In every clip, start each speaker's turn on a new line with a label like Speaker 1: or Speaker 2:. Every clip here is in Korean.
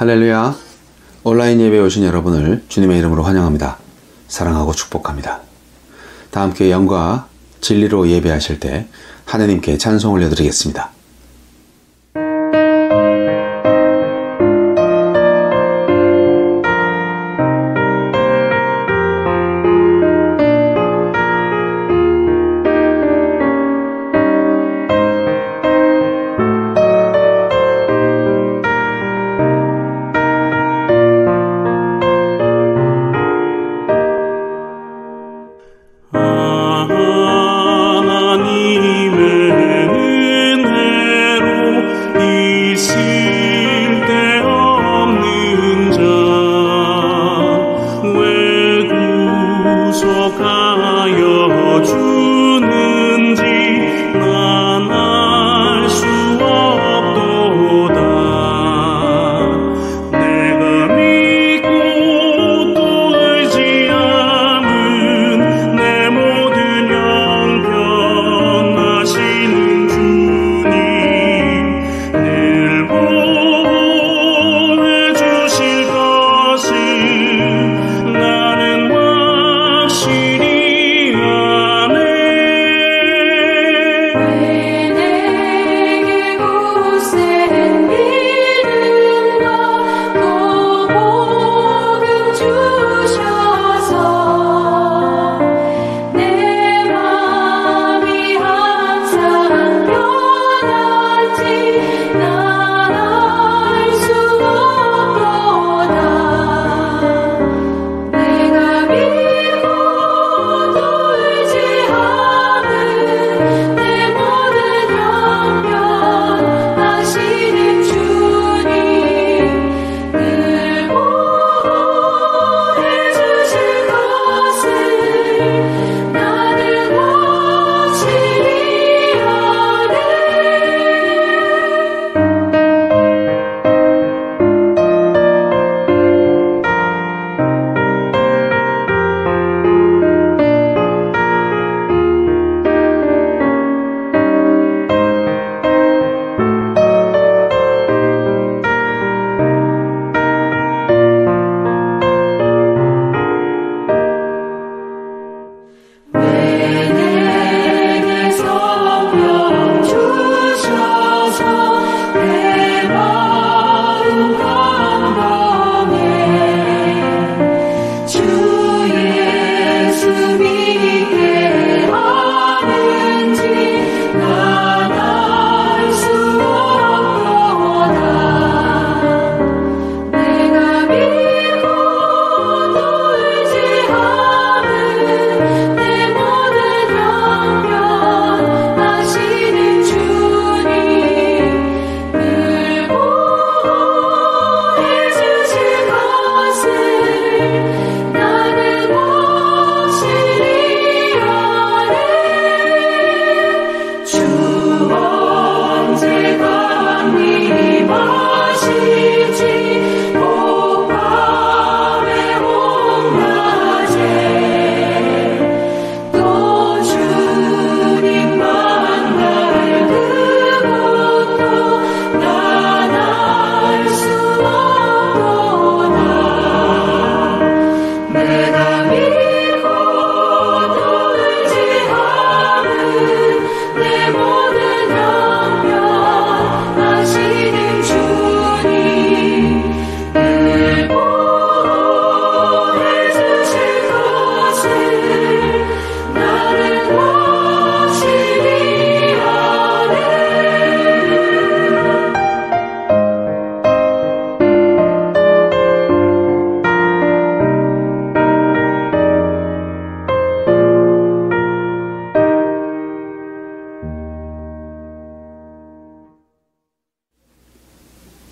Speaker 1: 할렐루야. 온라인 예배에 오신 여러분을 주님의 이름으로 환영합니다. 사랑하고 축복합니다. 다 함께 영과 진리로 예배하실 때 하나님께 찬송 올려드리겠습니다.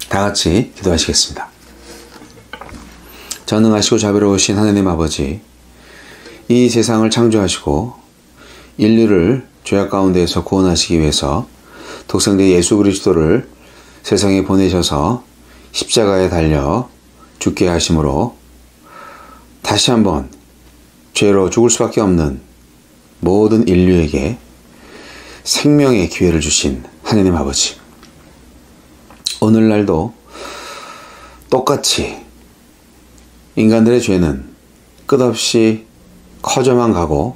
Speaker 1: 다 같이 기도하시겠습니다. 전능하시고 자비로우신 하나님 아버지, 이 세상을 창조하시고 인류를 죄악 가운데에서 구원하시기 위해서 독생자 예수 그리스도를 세상에 보내셔서 십자가에 달려 죽게 하심으로 다시 한번 죄로 죽을 수밖에 없는 모든 인류에게 생명의 기회를 주신 하나님 아버지, 오늘날도 똑같이 인간들의 죄는 끝없이 커져만 가고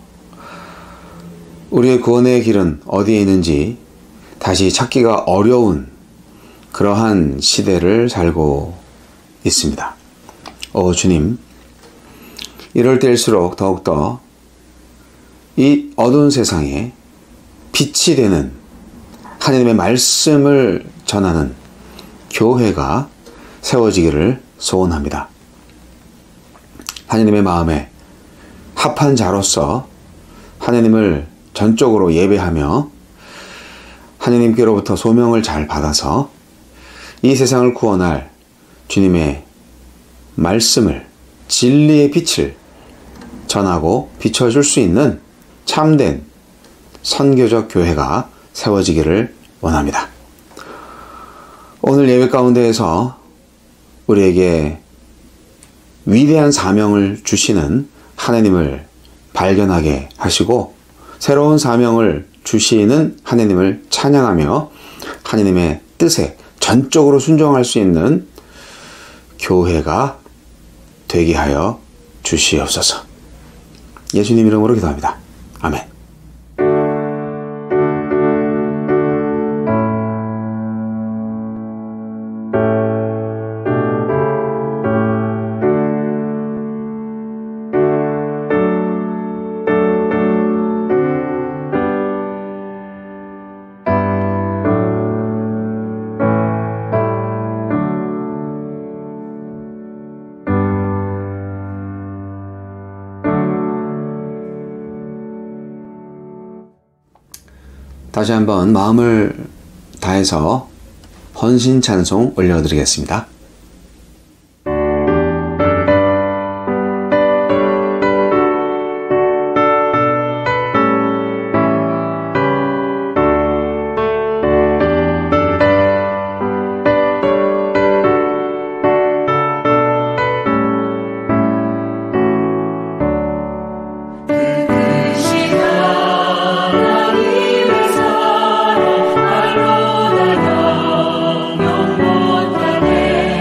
Speaker 1: 우리의 구원의 길은 어디에 있는지 다시 찾기가 어려운 그러한 시대를 살고 있습니다. 주님, 이럴 때일수록 더욱더 이 어두운 세상에 빛이 되는 하나님의 말씀을 전하는 교회가 세워지기를 소원합니다. 하나님의 마음에 합한 자로서 하나님을 전적으로 예배하며 하나님께로부터 소명을 잘 받아서 이 세상을 구원할 주님의 말씀을, 진리의 빛을 전하고 비춰줄 수 있는 참된 선교적 교회가 세워지기를 원합니다. 오늘 예배 가운데에서 우리에게 위대한 사명을 주시는 하나님을 발견하게 하시고 새로운 사명을 주시는 하나님을 찬양하며 하나님의 뜻에 전적으로 순종할 수 있는 교회가 되게 하여 주시옵소서. 예수님 이름으로 기도합니다. 아멘. 다시 한번 마음을 다해서 헌신 찬송 올려드리겠습니다.
Speaker 2: 영원하게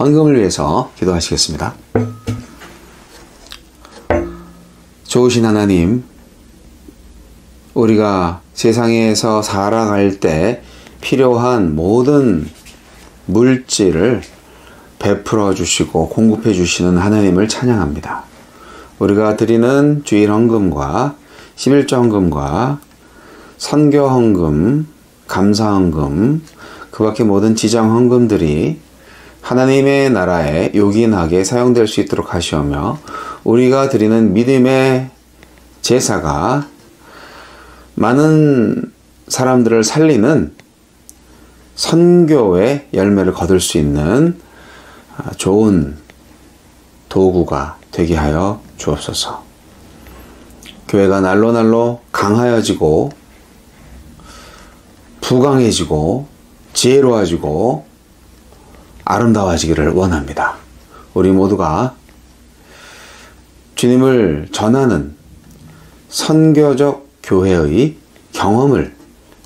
Speaker 1: 헌금을 위해서 기도하시겠습니다. 좋으신 하나님, 우리가 세상에서 살아갈 때 필요한 모든 물질을 베풀어 주시고 공급해 주시는 하나님을 찬양합니다. 우리가 드리는 주일 헌금과 11조 헌금과 선교 헌금, 감사 헌금, 그 밖의 모든 지정 헌금들이 하나님의 나라에 요긴하게 사용될 수 있도록 하시오며, 우리가 드리는 믿음의 제사가 많은 사람들을 살리는 선교의 열매를 거둘 수 있는 좋은 도구가 되게 하여 주옵소서. 교회가 날로 날로 강하여지고 부강해지고 지혜로워지고 아름다워지기를 원합니다. 우리 모두가 주님을 전하는 선교적 교회의 경험을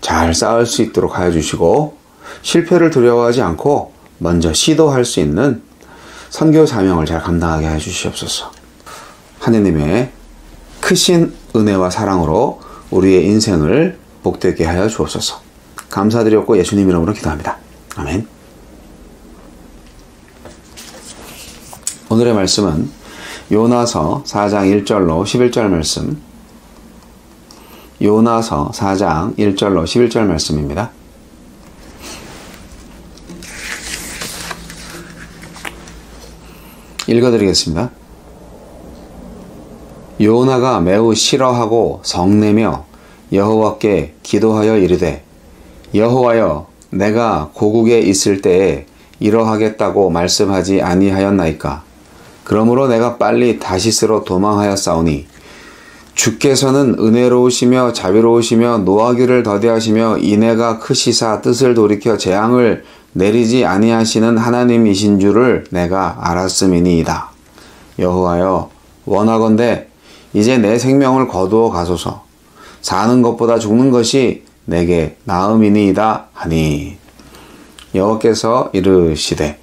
Speaker 1: 잘 쌓을 수 있도록 하여 주시고, 실패를 두려워하지 않고 먼저 시도할 수 있는 선교 사명을 잘 감당하게 해 주시옵소서. 하느님의 크신 은혜와 사랑으로 우리의 인생을 복되게 하여 주옵소서. 감사드렸고 예수님 이름으로 기도합니다. 아멘. 오늘의 말씀은 요나서 4장 1절로 11절 말씀, 요나서 4장 1절로 11절 말씀입니다. 읽어드리겠습니다. 요나가 매우 싫어하고 성내며 여호와께 기도하여 이르되, 여호와여, 내가 고국에 있을 때에 이러하겠다고 말씀하지 아니하였나이까? 그러므로 내가 빨리 다시스로 도망하였사오니 주께서는 은혜로우시며 자비로우시며 노하기를 더디하시며 인애가 크시사 뜻을 돌이켜 재앙을 내리지 아니하시는 하나님이신 줄을 내가 알았음이니이다. 여호와여, 원하건대 이제 내 생명을 거두어 가소서. 사는 것보다 죽는 것이 내게 나음이니이다 하니, 여호와께서 이르시되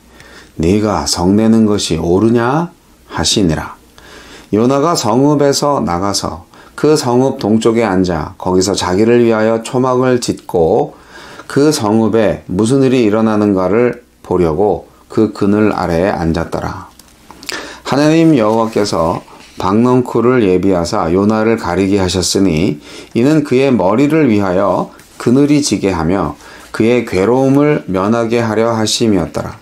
Speaker 1: 네가 성내는 것이 옳으냐 하시니라. 요나가 성읍에서 나가서 그 성읍 동쪽에 앉아 거기서 자기를 위하여 초막을 짓고 그 성읍에 무슨 일이 일어나는가를 보려고 그 그늘 아래에 앉았더라. 하나님 여호와께서 박넝쿨을 예비하사 요나를 가리게 하셨으니 이는 그의 머리를 위하여 그늘이 지게 하며 그의 괴로움을 면하게 하려 하심이었더라.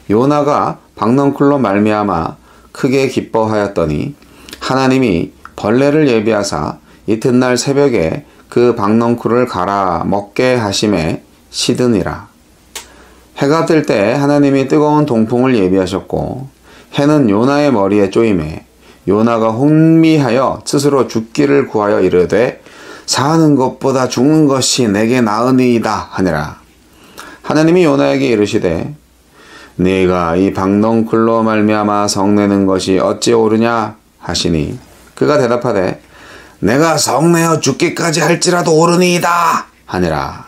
Speaker 1: 요나가 박넝쿨로 말미암아 크게 기뻐하였더니 하나님이 벌레를 예비하사 이튿날 새벽에 그 박넝쿨을 갈아 먹게 하심에 시드니라. 해가 뜰 때 하나님이 뜨거운 동풍을 예비하셨고 해는 요나의 머리에 쪼임에 요나가 혼미하여 스스로 죽기를 구하여 이르되 사는 것보다 죽는 것이 내게 나으니이다 하니라. 하나님이 요나에게 이르시되 네가 이 박넝쿨로 말미암아 성내는 것이 어찌 옳으냐 하시니 그가 대답하되 내가 성내어 죽기까지 할지라도 옳으니이다 하니라.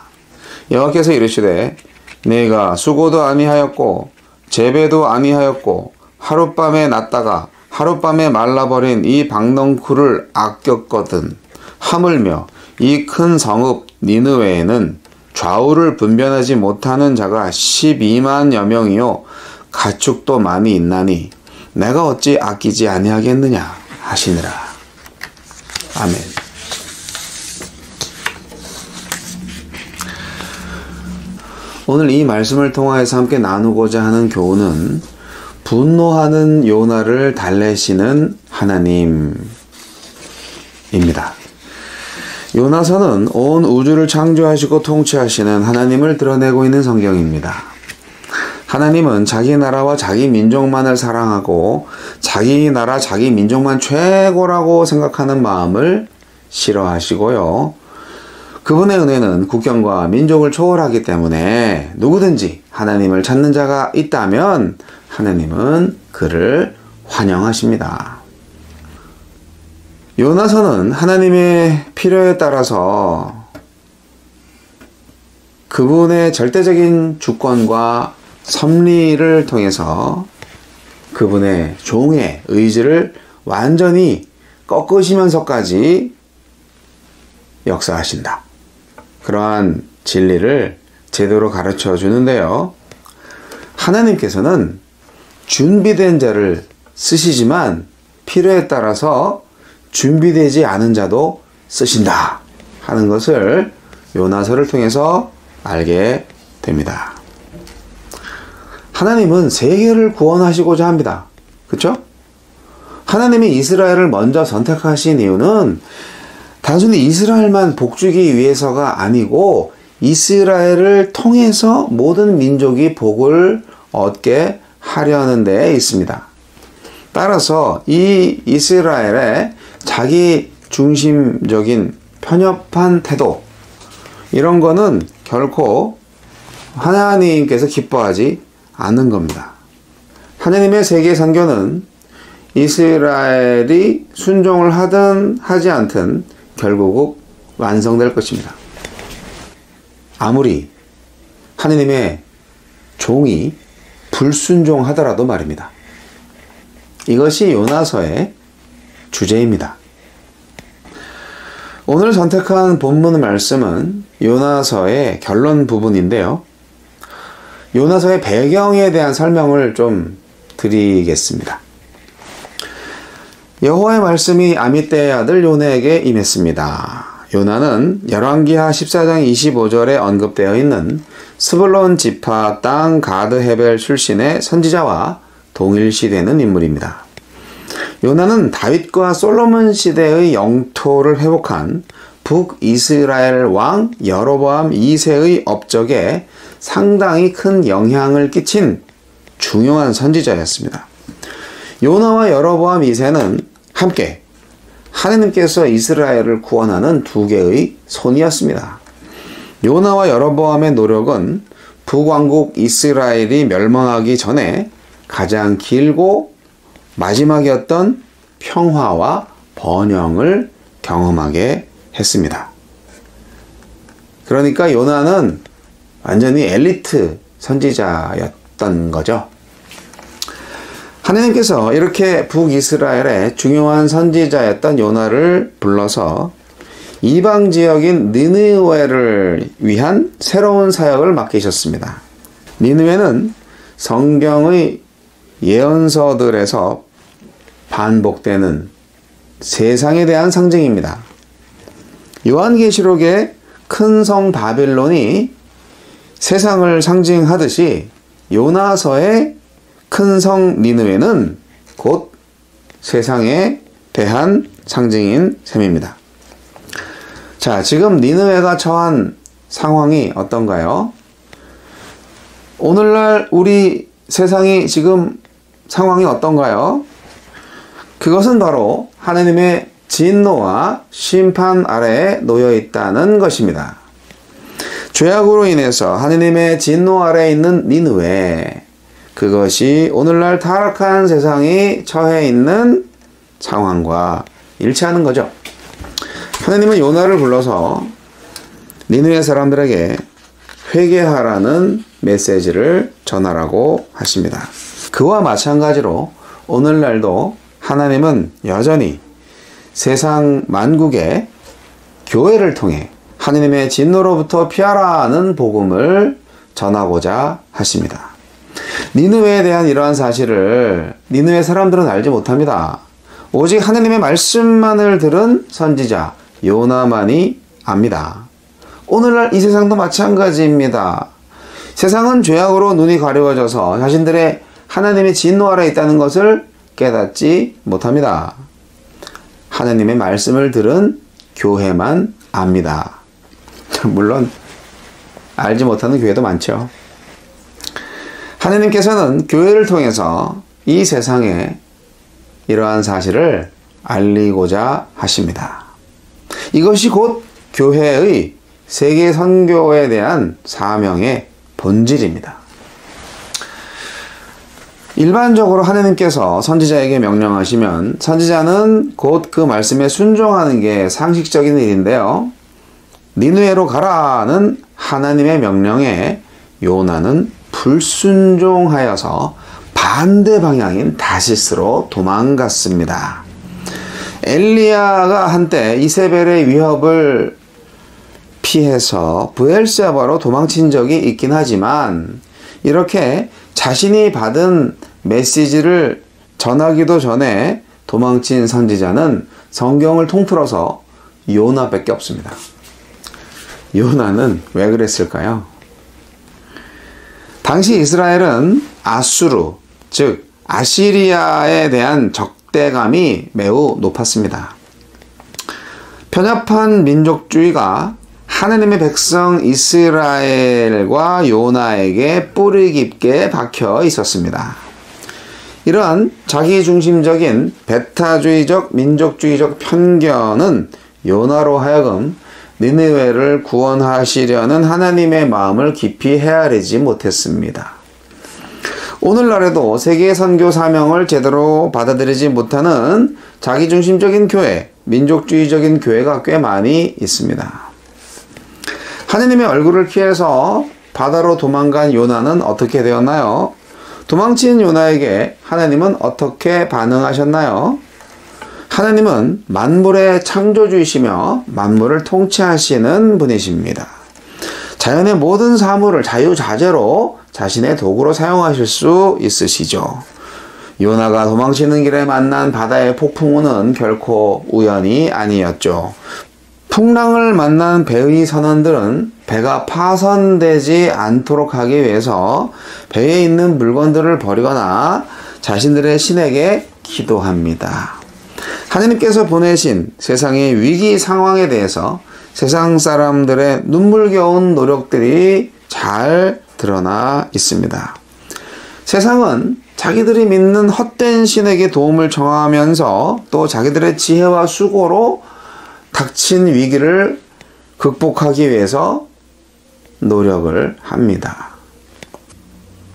Speaker 1: 여호와께서 이르시되 네가 수고도 아니하였고 재배도 아니하였고 하룻밤에 났다가 하룻밤에 말라버린 이 박넝쿨을 아꼈거든. 하물며 이 큰 성읍 니느웨에는 좌우를 분별하지 못하는 자가 12만여 명이요 가축도 많이 있나니 내가 어찌 아끼지 아니하겠느냐 하시니라. 아멘. 오늘 이 말씀을 통하여서 함께 나누고자 하는 교훈은 분노하는 요나를 달래시는 하나님입니다. 요나서는 온 우주를 창조하시고 통치하시는 하나님을 드러내고 있는 성경입니다. 하나님은 자기 나라와 자기 민족만을 사랑하고 자기 나라, 자기 민족만 최고라고 생각하는 마음을 싫어하시고요. 그분의 은혜는 국경과 민족을 초월하기 때문에 누구든지 하나님을 찾는 자가 있다면 하나님은 그를 환영하십니다. 요나서는 하나님의 필요에 따라서 그분의 절대적인 주권과 섭리를 통해서 그분의 종의 의지를 완전히 꺾으시면서까지 역사하신다. 그러한 진리를 제대로 가르쳐 주는데요. 하나님께서는 준비된 자를 쓰시지만 필요에 따라서 준비되지 않은 자도 쓰신다 하는 것을 요나서를 통해서 알게 됩니다. 하나님은 세계를 구원하시고자 합니다. 그렇죠? 하나님이 이스라엘을 먼저 선택하신 이유는 단순히 이스라엘만 복주기 위해서가 아니고 이스라엘을 통해서 모든 민족이 복을 얻게 하려는 데 있습니다. 따라서 이 이스라엘의 자기 중심적인 편협한 태도, 이런 거는 결코 하나님께서 기뻐하지 않는 겁니다. 하나님의 세계 선교는 이스라엘이 순종을 하든 하지 않든 결국 완성될 것입니다. 아무리 하나님의 종이 불순종하더라도 말입니다. 이것이 요나서의 주제입니다. 오늘 선택한 본문 말씀은 요나서의 결론 부분인데요. 요나서의 배경에 대한 설명을 좀 드리겠습니다. 여호와의 말씀이 아미떼의 아들 요나에게 임했습니다. 요나는 열왕기하 14장 25절에 언급되어 있는 스불론 지파 땅 가드 헤벨 출신의 선지자와 동일시되는 인물입니다. 요나는 다윗과 솔로몬 시대의 영토를 회복한 북이스라엘 왕 여로보암 2세의 업적에 상당히 큰 영향을 끼친 중요한 선지자였습니다. 요나와 여로보암 2세는 함께 하나님께서 이스라엘을 구원하는 두 개의 손이었습니다. 요나와 여로보암의 노력은 북왕국 이스라엘이 멸망하기 전에 가장 길고 마지막이었던 평화와 번영을 경험하게 했습니다. 그러니까 요나는 완전히 엘리트 선지자였던 거죠. 하나님께서 이렇게 북이스라엘의 중요한 선지자였던 요나를 불러서 이방 지역인 니느웨를 위한 새로운 사역을 맡기셨습니다. 니느웨는 성경의 예언서들에서 반복되는 세상에 대한 상징입니다. 요한계시록의 큰 성 바빌론이 세상을 상징하듯이 요나서의 큰 성 니느웨는 곧 세상에 대한 상징인 셈입니다. 자, 지금 니느웨가 처한 상황이 어떤가요? 오늘날 우리 세상이 지금 상황이 어떤가요? 그것은 바로 하나님의 진노와 심판 아래에 놓여 있다는 것입니다. 죄악으로 인해서 하나님의 진노 아래에 있는 니느웨, 그것이 오늘날 타락한 세상이 처해 있는 상황과 일치하는 거죠. 하나님은 요나를 불러서 니느웨 사람들에게 회개하라는 메시지를 전하라고 하십니다. 그와 마찬가지로 오늘날도 하나님은 여전히 세상 만국의 교회를 통해 하나님의 진노로부터 피하라는 복음을 전하고자 하십니다. 니느웨에 대한 이러한 사실을 니느웨 사람들은 알지 못합니다. 오직 하나님의 말씀만을 들은 선지자 요나만이 압니다. 오늘날 이 세상도 마찬가지입니다. 세상은 죄악으로 눈이 가려워져서 자신들의 하나님의 진노 아래 있다는 것을 깨닫지 못합니다. 하나님의 말씀을 들은 교회만 압니다. 물론 알지 못하는 교회도 많죠. 하나님께서는 교회를 통해서 이 세상에 이러한 사실을 알리고자 하십니다. 이것이 곧 교회의 세계 선교에 대한 사명의 본질입니다. 일반적으로 하나님께서 선지자에게 명령하시면 선지자는 곧 그 말씀에 순종하는 게 상식적인 일인데요. 니느웨로 가라는 하나님의 명령에 요나는 불순종하여서 반대 방향인 다시스로 도망갔습니다. 엘리야가 한때 이세벨의 위협을 피해서 브엘세바로 도망친 적이 있긴 하지만 이렇게 자신이 받은 메시지를 전하기도 전에 도망친 선지자는 성경을 통틀어서 요나밖에 없습니다. 요나는 왜 그랬을까요? 당시 이스라엘은 아수르, 즉 아시리아에 대한 적대감이 매우 높았습니다. 편협한 민족주의가 하느님의 백성 이스라엘과 요나에게 뿌리 깊게 박혀 있었습니다. 이러한 자기중심적인 배타주의적 민족주의적 편견은 요나로 하여금 니느웨를 구원하시려는 하나님의 마음을 깊이 헤아리지 못했습니다. 오늘날에도 세계 선교 사명을 제대로 받아들이지 못하는 자기중심적인 교회, 민족주의적인 교회가 꽤 많이 있습니다. 하나님의 얼굴을 피해서 바다로 도망간 요나는 어떻게 되었나요? 도망친 요나에게 하나님은 어떻게 반응하셨나요? 하나님은 만물의 창조주이시며 만물을 통치하시는 분이십니다. 자연의 모든 사물을 자유자재로 자신의 도구로 사용하실 수 있으시죠. 요나가 도망치는 길에 만난 바다의 폭풍우는 결코 우연이 아니었죠. 풍랑을 만난 배의 선원들은 배가 파손되지 않도록 하기 위해서 배에 있는 물건들을 버리거나 자신들의 신에게 기도합니다. 하나님께서 보내신 세상의 위기 상황에 대해서 세상 사람들의 눈물겨운 노력들이 잘 드러나 있습니다. 세상은 자기들이 믿는 헛된 신에게 도움을 청하면서 또 자기들의 지혜와 수고로 닥친 위기를 극복하기 위해서 노력을 합니다.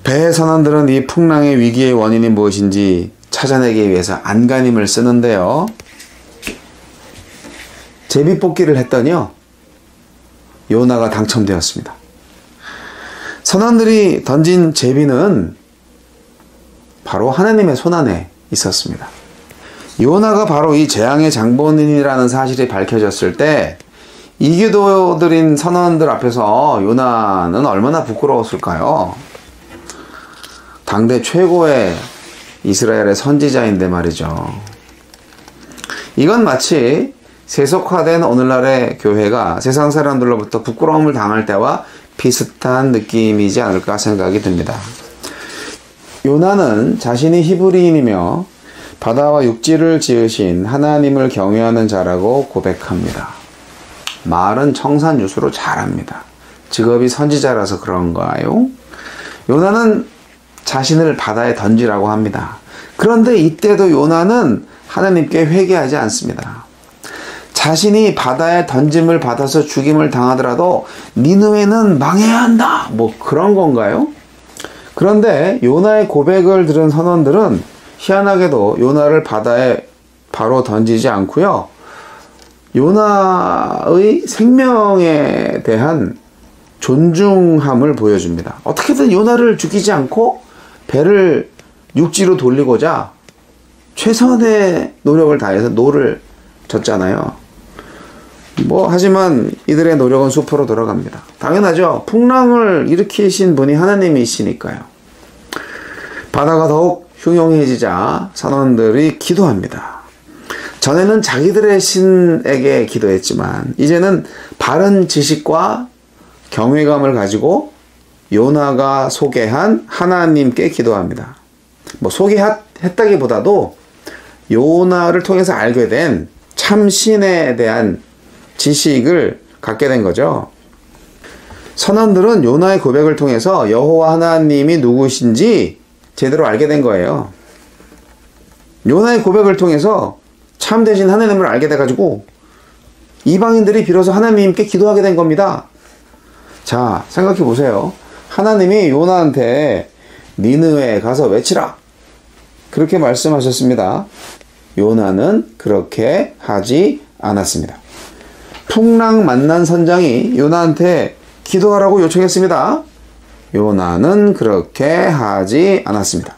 Speaker 1: 배의 선원들은 이 풍랑의 위기의 원인이 무엇인지 찾아내기 위해서 안간힘을 쓰는데요. 제비뽑기를 했더니요, 요나가 당첨되었습니다. 선원들이 던진 제비는 바로 하나님의 손안에 있었습니다. 요나가 바로 이 재앙의 장본인이라는 사실이 밝혀졌을 때 이기도 드린 선원들 앞에서 요나는 얼마나 부끄러웠을까요? 당대 최고의 이스라엘의 선지자인데 말이죠. 이건 마치 세속화된 오늘날의 교회가 세상 사람들로부터 부끄러움을 당할 때와 비슷한 느낌이지 않을까 생각이 듭니다. 요나는 자신이 히브리인이며 바다와 육지를 지으신 하나님을 경외하는 자라고 고백합니다. 말은 청산유수로 잘합니다. 직업이 선지자라서 그런가요? 요나는 자신을 바다에 던지라고 합니다. 그런데 이때도 요나는 하나님께 회개하지 않습니다. 자신이 바다에 던짐을 받아서 죽임을 당하더라도 니느웨는 망해야 한다, 뭐 그런 건가요? 그런데 요나의 고백을 들은 선원들은 희한하게도 요나를 바다에 바로 던지지 않고요, 요나의 생명에 대한 존중함을 보여줍니다. 어떻게든 요나를 죽이지 않고 배를 육지로 돌리고자 최선의 노력을 다해서 노를 졌잖아요. 하지만 이들의 노력은 수포로 돌아갑니다. 당연하죠. 풍랑을 일으키신 분이 하나님이시니까요. 바다가 더욱 흉흉해지자 선원들이 기도합니다. 전에는 자기들의 신에게 기도했지만 이제는 바른 지식과 경외감을 가지고 요나가 소개한 하나님께 기도합니다. 소개했다기보다도 요나를 통해서 알게 된 참신에 대한 지식을 갖게 된 거죠. 선원들은 요나의 고백을 통해서 여호와 하나님이 누구신지 제대로 알게 된 거예요. 요나의 고백을 통해서 참되신 하나님을 알게 돼가지고 이방인들이 비로소 하나님께 기도하게 된 겁니다. 자, 생각해 보세요. 하나님이 요나한테 니느웨에 가서 외치라, 그렇게 말씀하셨습니다. 요나는 그렇게 하지 않았습니다. 풍랑 만난 선장이 요나한테 기도하라고 요청했습니다. 요나는 그렇게 하지 않았습니다.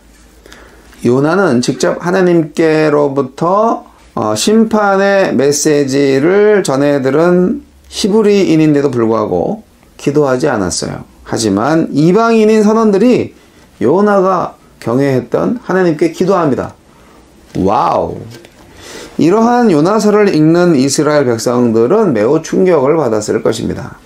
Speaker 1: 요나는 직접 하나님께로부터 심판의 메시지를 전해들은 히브리인인데도 불구하고 기도하지 않았어요. 하지만 이방인인 선원들이 요나가 경외했던 하나님께 기도합니다. 와우! 이러한 요나서를 읽는 이스라엘 백성들은 매우 충격을 받았을 것입니다.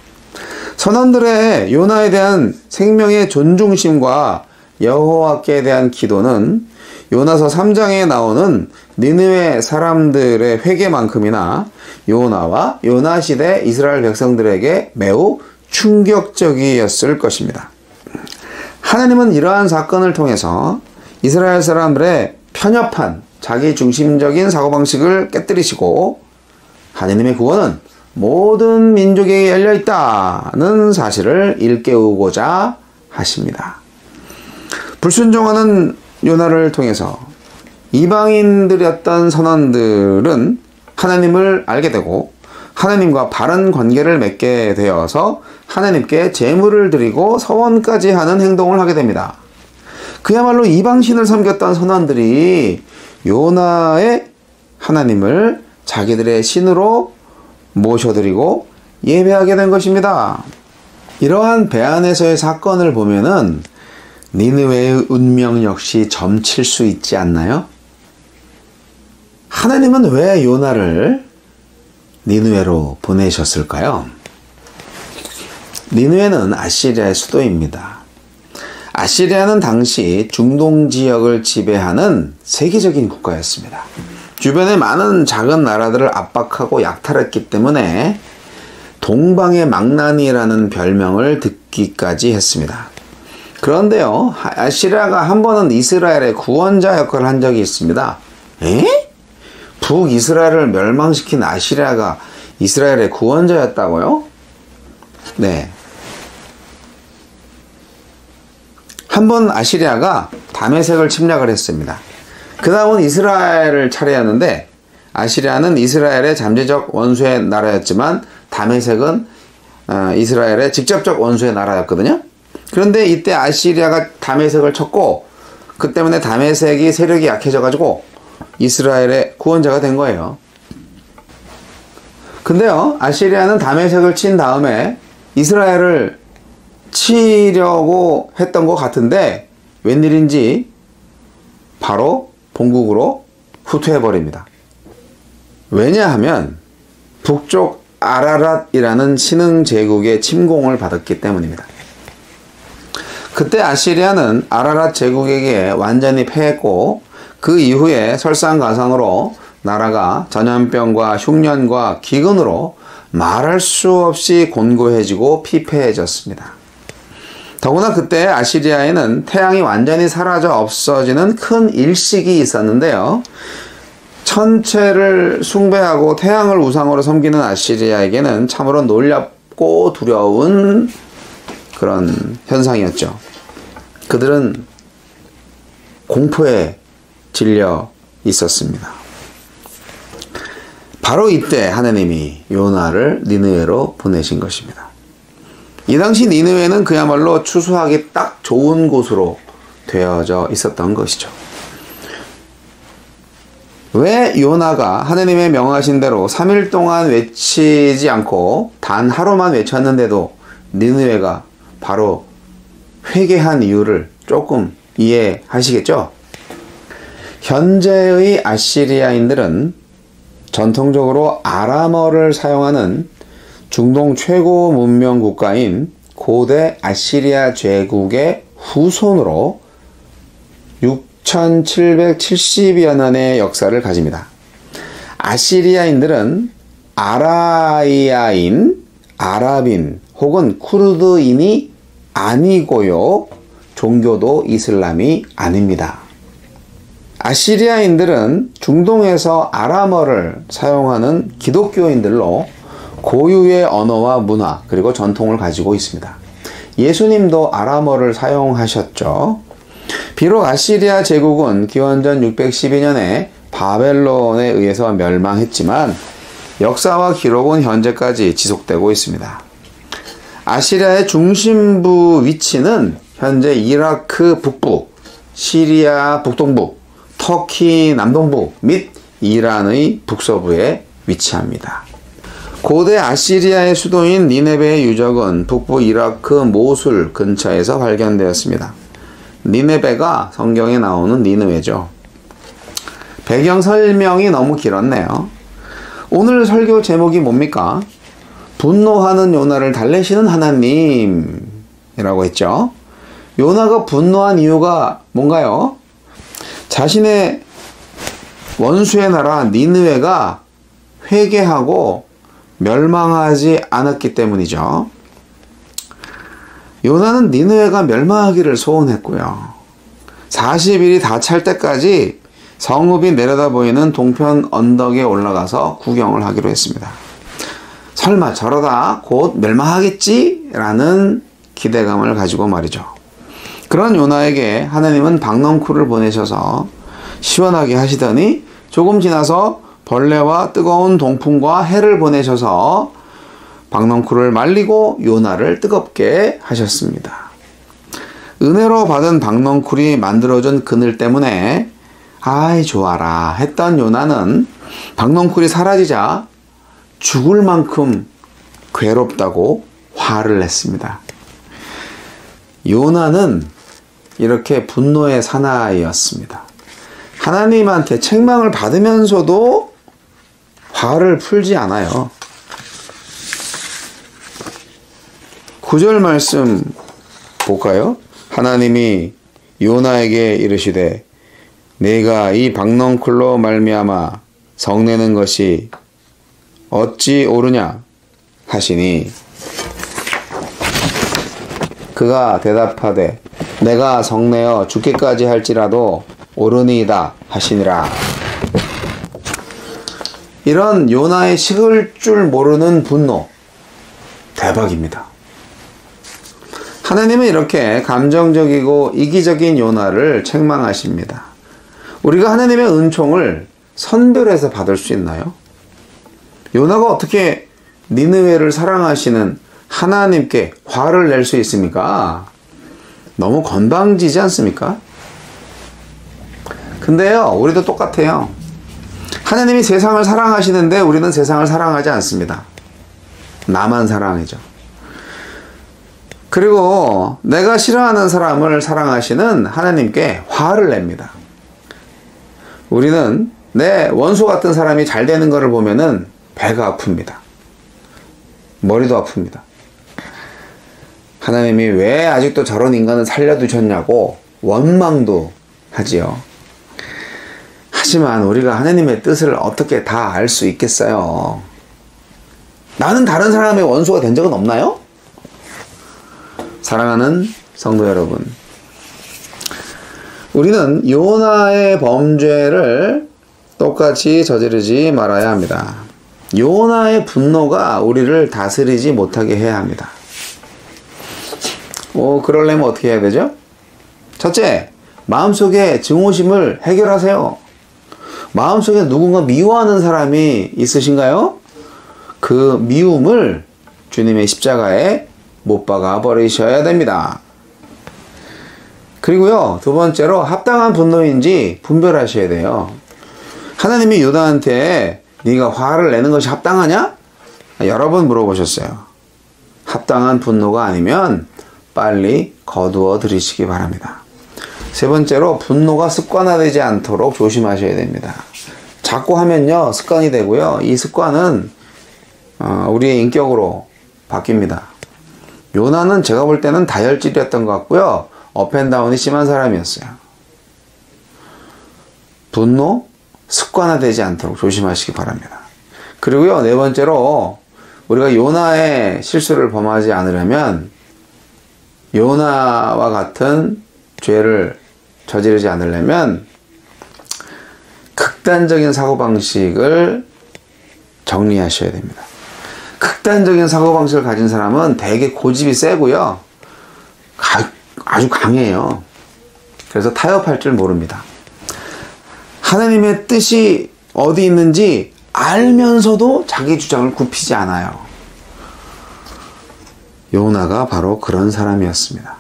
Speaker 1: 선원들의 요나에 대한 생명의 존중심과 여호와께 대한 기도는 요나서 3장에 나오는 니느웨 사람들의 회개만큼이나 요나와 요나 시대 이스라엘 백성들에게 매우 충격적이었을 것입니다. 하나님은 이러한 사건을 통해서 이스라엘 사람들의 편협한 자기 중심적인 사고방식을 깨뜨리시고 하나님의 구원은 모든 민족에게 열려있다는 사실을 일깨우고자 하십니다. 불순종하는 요나를 통해서 이방인들이었던 선원들은 하나님을 알게 되고 하나님과 바른 관계를 맺게 되어서 하나님께 제물을 드리고 서원까지 하는 행동을 하게 됩니다. 그야말로 이방신을 섬겼던 선원들이 요나의 하나님을 자기들의 신으로 모셔드리고 예배하게 된 것입니다. 이러한 배안에서의 사건을 보면은 니느웨의 운명 역시 점칠 수 있지 않나요? 하나님은 왜 요나를 니느웨로 보내셨을까요? 니느웨는 아시리아의 수도입니다. 아시리아는 당시 중동 지역을 지배하는 세계적인 국가였습니다. 주변의 많은 작은 나라들을 압박하고 약탈했기 때문에 동방의 망나니라는 별명을 듣기까지 했습니다. 그런데요, 아시리아가 한 번은 이스라엘의 구원자 역할을 한 적이 있습니다. 북이스라엘을 멸망시킨 아시리아가 이스라엘의 구원자였다고요? 네. 한 번 아시리아가 다메섹을 침략을 했습니다. 그 다음은 이스라엘을 차례였는데 아시리아는 이스라엘의 잠재적 원수의 나라였지만 다메섹은 이스라엘의 직접적 원수의 나라였거든요. 그런데 이때 아시리아가 다메섹을 쳤고 그 때문에 다메섹이 세력이 약해져가지고 이스라엘의 구원자가 된 거예요. 근데요, 아시리아는 다메섹을 친 다음에 이스라엘을 치려고 했던 것 같은데 웬일인지 바로 본국으로 후퇴해버립니다. 왜냐하면 북쪽 아라랏이라는 신흥 제국의 침공을 받았기 때문입니다. 그때 아시리아는 아라랏 제국에게 완전히 패했고 그 이후에 설상가상으로 나라가 전염병과 흉년과 기근으로 말할 수 없이 곤고해지고 피폐해졌습니다. 더구나 그때 아시리아에는 태양이 완전히 사라져 없어지는 큰 일식이 있었는데요. 천체를 숭배하고 태양을 우상으로 섬기는 아시리아에게는 참으로 놀랍고 두려운 그런 현상이었죠. 그들은 공포에 질려 있었습니다. 바로 이때 하나님이 요나를 니느웨로 보내신 것입니다. 이 당시 니느웨는 그야말로 추수하기 딱 좋은 곳으로 되어져 있었던 것이죠. 왜 요나가 하나님의 명하신 대로 3일 동안 외치지 않고 단 하루만 외쳤는데도 니느웨가 바로 회개한 이유를 조금 이해하시겠죠? 현재의 아시리아인들은 전통적으로 아람어를 사용하는 중동 최고 문명 국가인 고대 아시리아 제국의 후손으로 6770여 년의 역사를 가집니다. 아시리아인들은 아라이아인, 아랍인 혹은 쿠르드인이 아니고요. 종교도 이슬람이 아닙니다. 아시리아인들은 중동에서 아람어를 사용하는 기독교인들로 고유의 언어와 문화 그리고 전통을 가지고 있습니다. 예수님도 아람어를 사용하셨죠. 비록 아시리아 제국은 기원전 612년에 바벨론에 의해서 멸망했지만 역사와 기록은 현재까지 지속되고 있습니다. 아시리아의 중심부 위치는 현재 이라크 북부, 시리아 북동부, 터키 남동부 및 이란의 북서부에 위치합니다. 고대 아시리아의 수도인 니네베의 유적은 북부 이라크 모술 근처에서 발견되었습니다. 니네베가 성경에 나오는 니느웨죠. 배경 설명이 너무 길었네요. 오늘 설교 제목이 뭡니까? 분노하는 요나를 달래시는 하나님이라고 했죠. 요나가 분노한 이유가 뭔가요? 자신의 원수의 나라 니느웨가 회개하고 멸망하지 않았기 때문이죠. 요나는 니느웨가 멸망하기를 소원했고요. 40일이 다 찰 때까지 성읍이 내려다 보이는 동편 언덕에 올라가서 구경을 하기로 했습니다. 설마 저러다 곧 멸망하겠지? 라는 기대감을 가지고 말이죠. 그런 요나에게 하나님은 박넝쿨을 보내셔서 시원하게 하시더니 조금 지나서 벌레와 뜨거운 동풍과 해를 보내셔서 박넝쿨을 말리고 요나를 뜨겁게 하셨습니다. 은혜로 받은 박넝쿨이 만들어준 그늘 때문에 아이 좋아라 했던 요나는 박넝쿨이 사라지자 죽을 만큼 괴롭다고 화를 냈습니다. 요나는 이렇게 분노의 사나이였습니다. 하나님한테 책망을 받으면서도 화를 풀지 않아요. 9절 말씀 볼까요? 하나님이 요나에게 이르시되 내가 이 박넝쿨로 말미암아 성내는 것이 어찌 옳으냐 하시니 그가 대답하되 내가 성내어 죽기까지 할지라도 옳으니이다 하시니라. 이런 요나의 식을 줄 모르는 분노 대박입니다. 하나님은 이렇게 감정적이고 이기적인 요나를 책망하십니다. 우리가 하나님의 은총을 선별해서 받을 수 있나요? 요나가 어떻게 니느웨를 사랑하시는 하나님께 화를 낼 수 있습니까? 너무 건방지지 않습니까? 근데요, 우리도 똑같아요. 하나님이 세상을 사랑하시는데 우리는 세상을 사랑하지 않습니다. 나만 사랑하죠. 그리고 내가 싫어하는 사람을 사랑하시는 하나님께 화를 냅니다. 우리는 내 원수 같은 사람이 잘 되는 것을 보면은 배가 아픕니다. 머리도 아픕니다. 하나님이 왜 아직도 저런 인간을 살려두셨냐고 원망도 하지요. 하지만 우리가 하나님의 뜻을 어떻게 다 알 수 있겠어요? 나는 다른 사람의 원수가 된 적은 없나요? 사랑하는 성도 여러분, 우리는 요나의 범죄를 똑같이 저지르지 말아야 합니다. 요나의 분노가 우리를 다스리지 못하게 해야 합니다. 그러려면 어떻게 해야 되죠? 첫째, 마음속에 증오심을 해결하세요. 마음속에 누군가 미워하는 사람이 있으신가요? 그 미움을 주님의 십자가에 못 박아 버리셔야 됩니다. 그리고요, 두 번째로 합당한 분노인지 분별하셔야 돼요. 하나님이 요나한테 네가 화를 내는 것이 합당하냐? 여러 번 물어보셨어요. 합당한 분노가 아니면 빨리 거두어 들이시기 바랍니다. 세 번째로 분노가 습관화되지 않도록 조심하셔야 됩니다. 자꾸 하면요 습관이 되고요, 이 습관은 우리의 인격으로 바뀝니다. 요나는 제가 볼 때는 다혈질이었던 것 같고요, 업앤다운이 심한 사람이었어요. 분노 습관화되지 않도록 조심하시기 바랍니다. 그리고요, 네 번째로 우리가 요나의 실수를 범하지 않으려면, 요나와 같은 죄를 저지르지 않으려면 극단적인 사고방식을 정리하셔야 됩니다. 극단적인 사고방식을 가진 사람은 되게 고집이 세고요, 아주 강해요. 그래서 타협할 줄 모릅니다. 하나님의 뜻이 어디 있는지 알면서도 자기 주장을 굽히지 않아요. 요나가 바로 그런 사람이었습니다.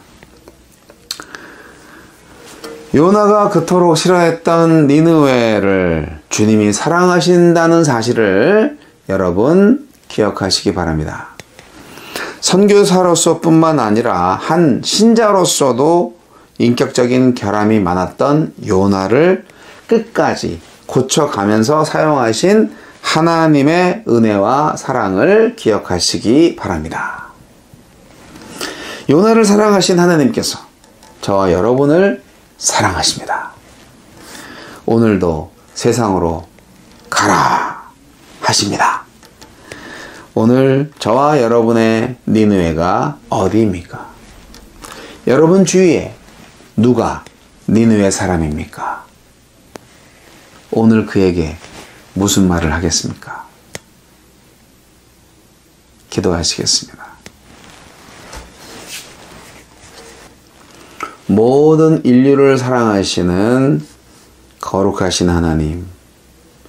Speaker 1: 요나가 그토록 싫어했던 니느웨를 주님이 사랑하신다는 사실을 여러분 기억하시기 바랍니다. 선교사로서 뿐만 아니라 한 신자로서도 인격적인 결함이 많았던 요나를 끝까지 고쳐가면서 사용하신 하나님의 은혜와 사랑을 기억하시기 바랍니다. 요나를 사랑하신 하나님께서 저와 여러분을 사랑하십니다. 오늘도 세상으로 가라 하십니다. 오늘 저와 여러분의 니느웨가 어디입니까? 여러분 주위에 누가 니느웨 사람입니까? 오늘 그에게 무슨 말을 하겠습니까? 기도하시겠습니다. 모든 인류를 사랑하시는 거룩하신 하나님,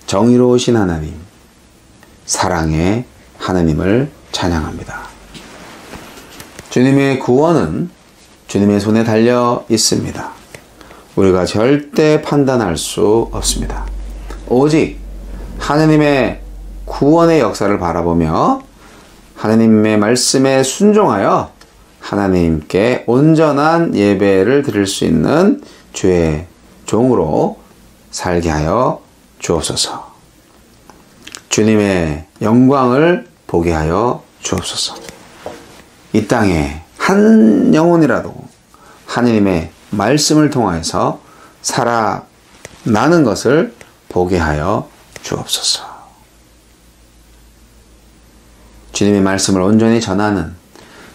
Speaker 1: 정의로우신 하나님, 사랑의 하나님을 찬양합니다. 주님의 구원은 주님의 손에 달려 있습니다. 우리가 절대 판단할 수 없습니다. 오직 하나님의 구원의 역사를 바라보며 하나님의 말씀에 순종하여 하나님께 온전한 예배를 드릴 수 있는 주의 종으로 살게 하여 주옵소서. 주님의 영광을 보게 하여 주옵소서. 이 땅에 한 영혼이라도 하나님의 말씀을 통하여서 살아나는 것을 보게 하여 주옵소서. 주님의 말씀을 온전히 전하는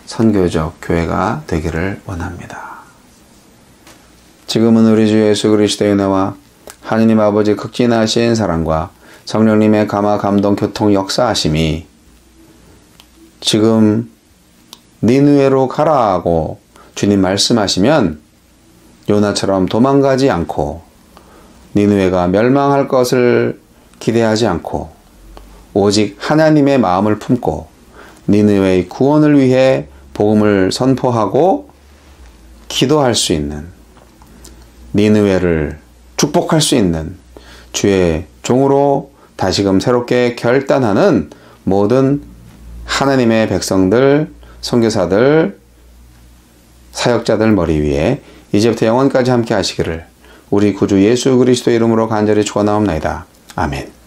Speaker 1: 선교적 교회가 되기를 원합니다. 지금은 우리 주 예수 그리스도의 은혜와 하느님 아버지 극진하신 사랑과 성령님의 감화 감동 교통 역사하심이 지금 니느웨로 가라 하고 주님 말씀하시면 요나처럼 도망가지 않고 니느웨가 멸망할 것을 기대하지 않고 오직 하나님의 마음을 품고 니느웨의 구원을 위해 복음을 선포하고 기도할 수 있는, 니느웨를 축복할 수 있는 주의 종으로 다시금 새롭게 결단하는 모든 하나님의 백성들, 선교사들, 사역자들 머리 위에 이제부터 영원까지 함께 하시기를 우리 구주 예수 그리스도 이름으로 간절히 축원하옵나이다. 아멘.